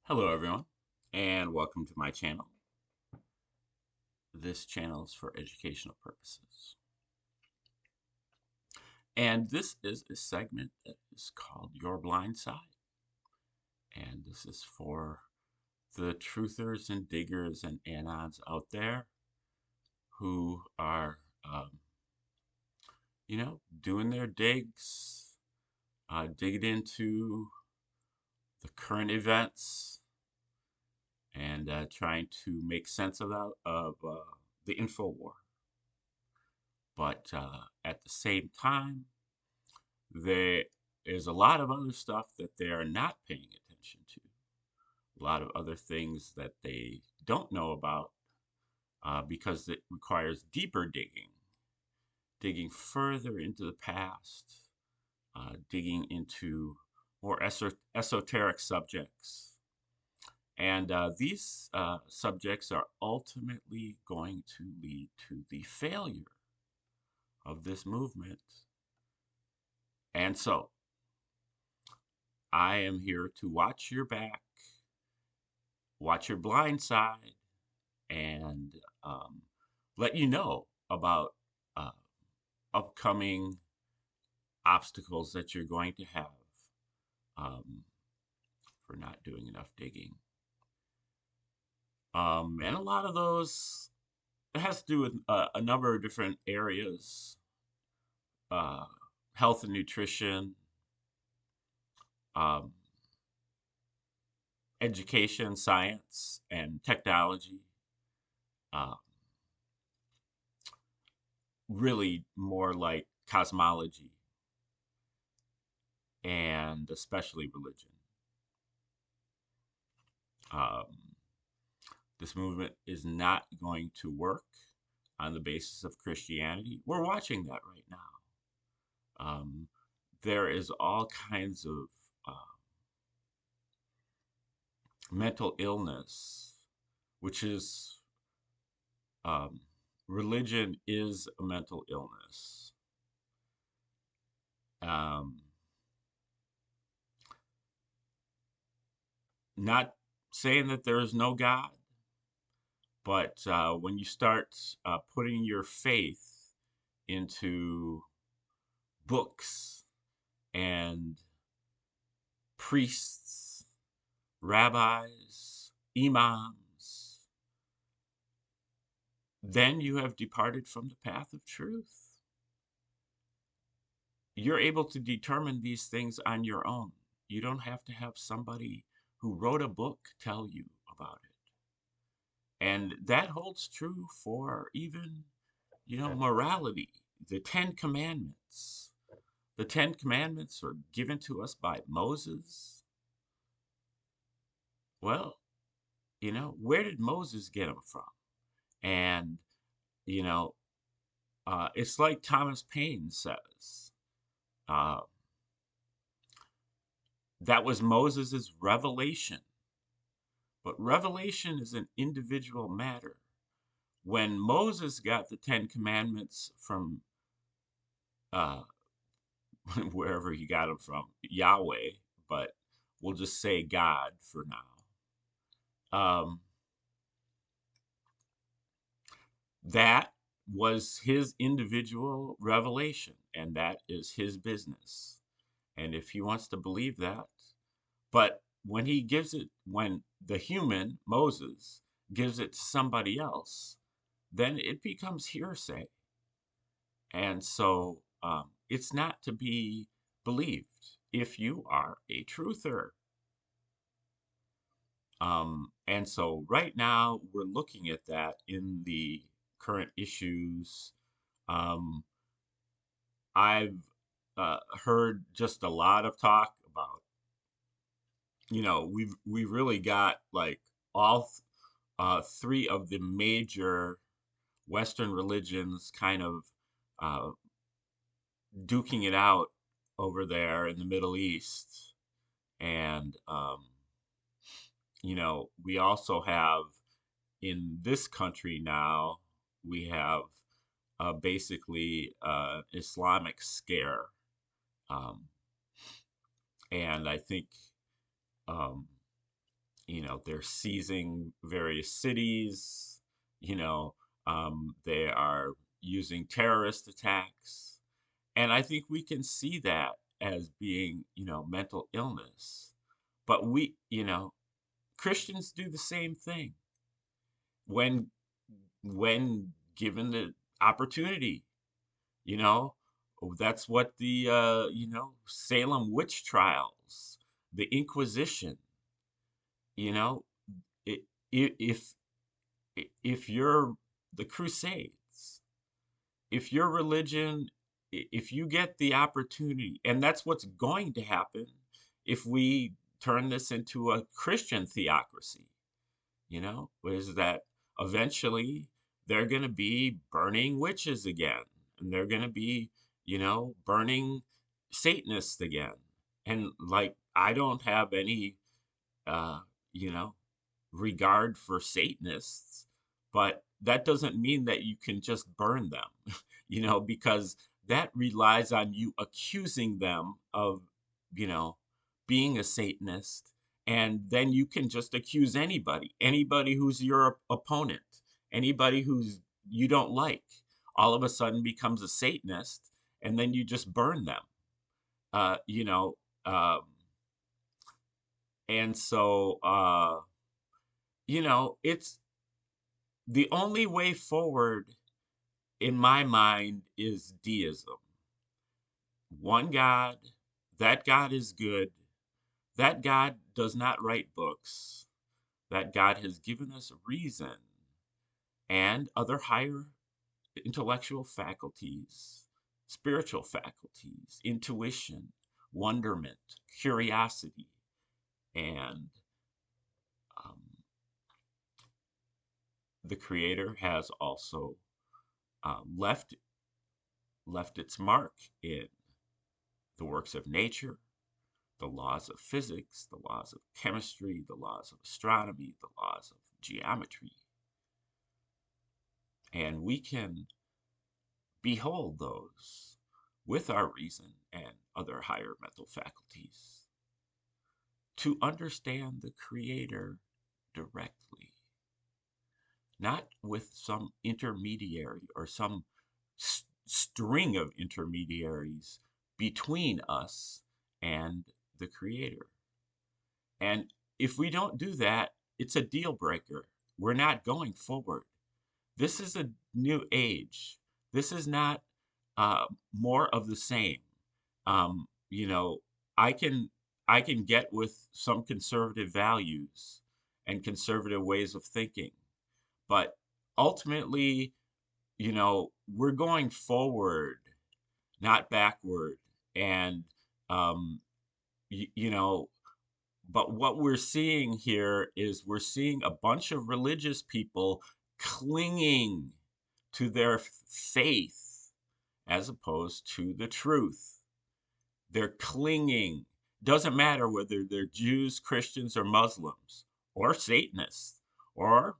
Hello, everyone, and welcome to my channel. This channel is for educational purposes. And this is a segment that is called Your Blind Side. And this is for the truthers and diggers and anons out there who are, doing their digs, digging into the current events and trying to make sense of the info war. But at the same time, there is a lot of other stuff that they are not paying attention to. A lot of other things that they don't know about because it requires deeper digging, digging further into the past, digging into more esoteric subjects. And these subjects are ultimately going to lead to the failure of this movement. And so I am here to watch your back, watch your blind side, and let you know about uh, upcoming obstacles that you're going to have um, for not doing enough digging. And a lot of those, it has to do with a number of different areas, uh, health and nutrition, um, education, science, and technology. Uh, really more like cosmology and especially religion. Um, this movement is not going to work on the basis of Christianity. We're watching that right now. There is all kinds of mental illness, which is um, religion is a mental illness. Um, Not saying that there is no God, but when you start putting your faith into books and priests, rabbis, imams, then you have departed from the path of truth. You're able to determine these things on your own. You don't have to have somebody who wrote a book tell you about it. And that holds true for even, morality. The Ten Commandments. The Ten Commandments were given to us by Moses. Well, where did Moses get them from? And, you know, it's like Thomas Paine says, uh, that was Moses's revelation. But revelation is an individual matter. When Moses got the Ten Commandments from uh, wherever he got them from, Yahweh, but we'll just say God for now. That was his individual revelation, and that is his business. And if he wants to believe that, but when the human, Moses, gives it to somebody else, then it becomes hearsay. And so it's not to be believed if you are a truther. And so right now we're looking at that in the current issues. Um, I've heard just a lot of talk about, we've really got like three of the major Western religions kind of uh, duking it out over there in the Middle East. And, we also have in this country now, we have basically Islamic scare. Um, and I think um, they're seizing various cities. You know, they are using terrorist attacks. And I think we can see that as being, mental illness. But Christians do the same thing when given the opportunity. You know, that's what the Salem witch trials, the Inquisition. You know, I- if if you're the Crusades, if your religion, if you get the opportunity, and that's what's going to happen if we turn this into a Christian theocracy, is that eventually they're going to be burning witches again, and they're going to be, burning Satanists again. And like, I don't have any, uh, you know, regard for Satanists, but that doesn't mean that you can just burn them, because that relies on you accusing them of, you know, being a Satanist. And then you can just accuse anybody who's your opponent, anybody who's you don't like, all of a sudden becomes a Satanist, and then you just burn them. Uh, you know, um, and so, it's the only way forward in my mind is deism. One God, that God is good. That God does not write books. That God has given us reason and other higher intellectual faculties, spiritual faculties, intuition, wonderment, curiosity, and um, the Creator has also left its mark in the works of nature, the laws of physics, the laws of chemistry, the laws of astronomy, the laws of geometry. And we can behold those with our reason and other higher mental faculties to understand the Creator directly, not with some intermediary or some string of intermediaries between us and the Creator. And if we don't do that, it's a deal breaker. We're not going forward. This is a new age. This is not more of the same. Um, you know, I can get with some conservative values and conservative ways of thinking, but ultimately, we're going forward, not backward. And um, y- you know, but what we're seeing here is we're seeing a bunch of religious people clinging to their faith as opposed to the truth. They're clinging. Doesn't matter whether they're Jews, Christians, or Muslims, or Satanists, or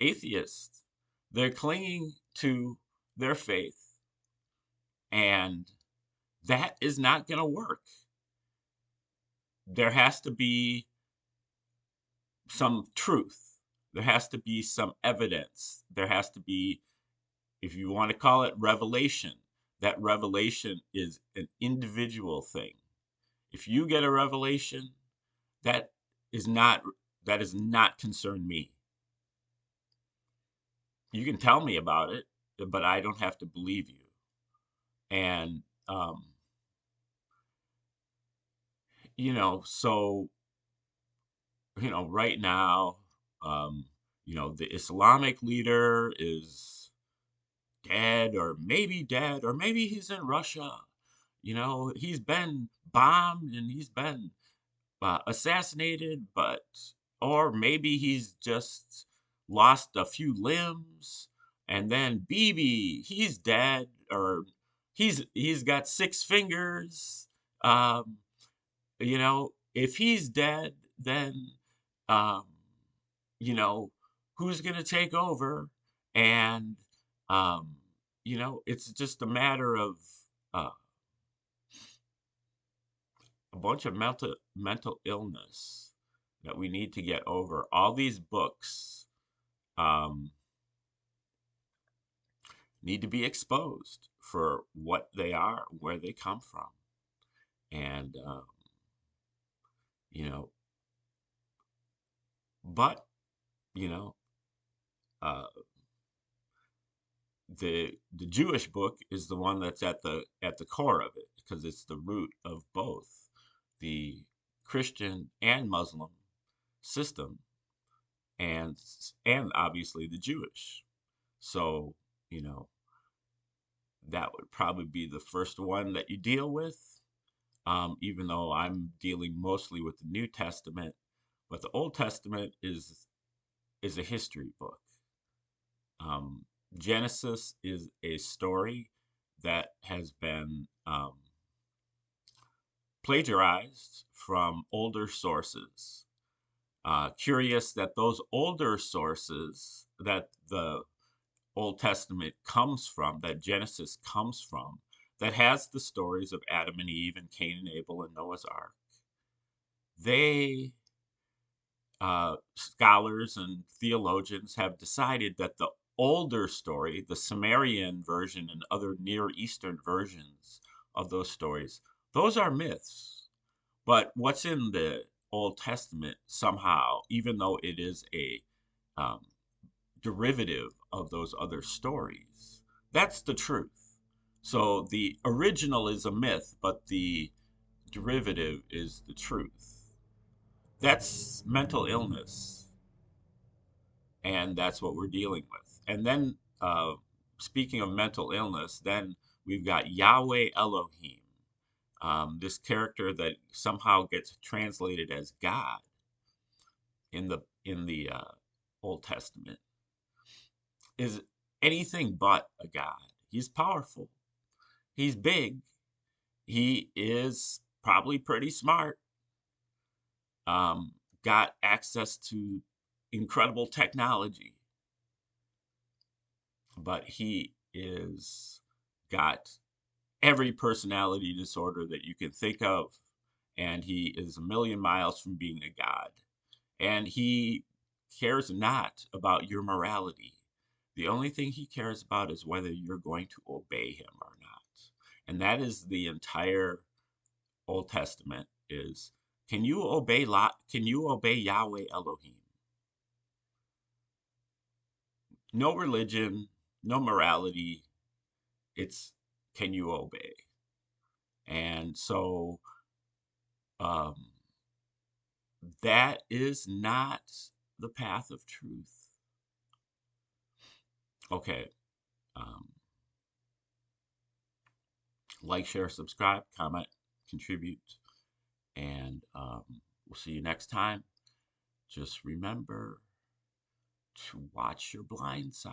atheists. They're clinging to their faith. And that is not going to work. There has to be some truth. There has to be some evidence. There has to be, if you want to call it revelation, that revelation is an individual thing. If you get a revelation, that is not that does not concern me. You can tell me about it, but I don't have to believe you. And so right now, um, the Islamic leader is dead, or maybe he's in Russia. He's been bombed and he's been assassinated, or maybe he's just lost a few limbs. And then Bibi, he's dead, or he's got 6 fingers. Um, if he's dead, then um, you know, who's going to take over? And, um, it's just a matter of uh, a bunch of mental illness. that we need to get over. All these books need to be exposed for what they are, where they come from. And, you know, but, you know, uh, the Jewish book is the one that's at the core of it, because it's the root of both the Christian and Muslim system, and obviously the Jewish. So, you know, that would probably be the first one that you deal with. Even though I'm dealing mostly with the New Testament, but the Old Testament is a history book. Um, Genesis is a story that has been plagiarized from older sources. Curious that those older sources that the Old Testament comes from, that Genesis comes from, that has the stories of Adam and Eve and Cain and Abel and Noah's Ark, they scholars and theologians have decided that the older story, the Sumerian version and other Near Eastern versions of those stories, those are myths. But what's in the Old Testament somehow, even though it is a um, derivative of those other stories, that's the truth. So the original is a myth, but the derivative is the truth. That's mental illness, and that's what we're dealing with. And then, speaking of mental illness, then we've got Yahweh Elohim, this character that somehow gets translated as God in the Old Testament, is anything but a God. He's powerful. He's big. He is probably pretty smart. Got access to incredible technology, but he is got every personality disorder that you can think of, and he is a million miles from being a god. And he cares not about your morality. The only thing he cares about is whether you're going to obey him or not. And that is the entire Old Testament is, can you obey Yahweh Elohim? No religion, no morality. It's, can you obey? And so um, that is not the path of truth. Okay. Um, like, share, subscribe, comment, contribute, and we'll see you next time. Just remember to watch your blind side.